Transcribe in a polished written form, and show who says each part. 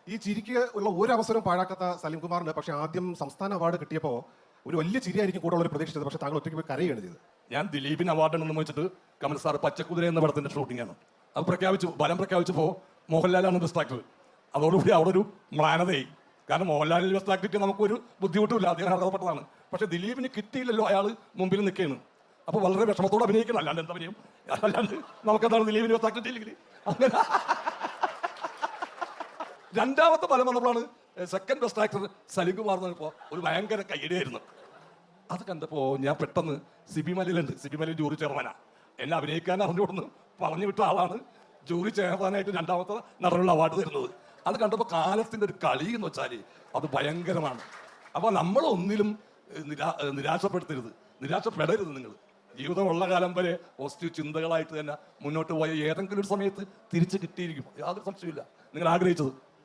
Speaker 1: ഈ ചിരിക്ക് ഉള്ള ഒരു അവസരം പാഴാക്കാത്ത സലീം കുമാറിന് പക്ഷേ ആദ്യം സംസ്ഥാന അവാർഡ് കിട്ടിയപ്പോൾ ഒരു വലിയ ചിരിയായിരിക്കും കൂടെ ഉള്ളവർ പ്രതീക്ഷിച്ചത്. പക്ഷേ താങ്കൾ ഒറ്റയ്ക്ക് പോയി കരയുകയാണ് ചെയ്തത്.
Speaker 2: ഞാൻ ദിലീപിന് അവാർഡ് ഉണ്ടെന്ന് വെച്ചിട്ട് കമൽ സാർ പച്ചക്കുതിര എന്ന പടത്തിന്റെ ഷൂട്ടിംഗ് ആണ്. അത് ഫലം പ്രഖ്യാപിച്ചപ്പോൾ മോഹൻലാലാണ് ബെസ്റ്റ് ആക്ടർ. അതോടുകൂടി അവിടെ ഒരു മ്ലാനതയായി. കാരണം മോഹൻലാലിന് ബെസ്റ്റ് ആക്ടർ കിട്ടിയ നമുക്കൊരു ബുദ്ധിമുട്ടില്ല, അദ്ദേഹം അർഹതപ്പെട്ടതാണ്. പക്ഷെ ദിലീപിന് കിട്ടിയില്ലല്ലോ, അയാൾ മുമ്പിൽ നിൽക്കുകയാണ്. അപ്പോൾ വളരെ വിഷമത്തോടെ അഭിനയിക്കണം, അല്ലാണ്ട് എന്താ പറയും, അല്ലാണ്ട് നമുക്കെന്താണ് ദിലീപിന് ബെസ്റ്റ് ആക്ടർ കിട്ടിയില്ലെങ്കിൽ അങ്ങനെ. രണ്ടാമത്തെ ഫലം വന്നപ്പോഴാണ് second best actor Salim Kumar എന്ന് പറഞ്ഞപ്പോൾ ഒരു ഭയങ്കര കയ്യടിയായിരുന്നു. അത് കണ്ടപ്പോൾ ഞാൻ പെട്ടെന്ന് സിബി മലയിലുണ്ട്, സിബി മലയിൽ ജൂറി ചെയർമാനാ, എന്നെ അഭിനയിക്കാൻ അറിഞ്ഞുകൊടുന്ന് പറഞ്ഞു വിട്ട ആളാണ് ജൂറി ചെയർമാനായിട്ട് രണ്ടാമത്തെ നടനുള്ള അവാർഡ് തരുന്നത്. അത് കണ്ടപ്പോൾ കാലത്തിൻ്റെ ഒരു കളി എന്ന് വെച്ചാൽ അത് ഭയങ്കരമാണ്. അപ്പോൾ നമ്മളൊന്നിലും നിരാശപ്പെടരുത്. നിങ്ങൾ ജീവിതമുള്ള കാലം വരെ പോസിറ്റീവ് ചിന്തകളായിട്ട് തന്നെ മുന്നോട്ട് പോയ ഏതെങ്കിലും ഒരു സമയത്ത് തിരിച്ച് കിട്ടിയിരിക്കും, യാതൊരു സംശയമില്ല. നിങ്ങൾ ആഗ്രഹിച്ചത്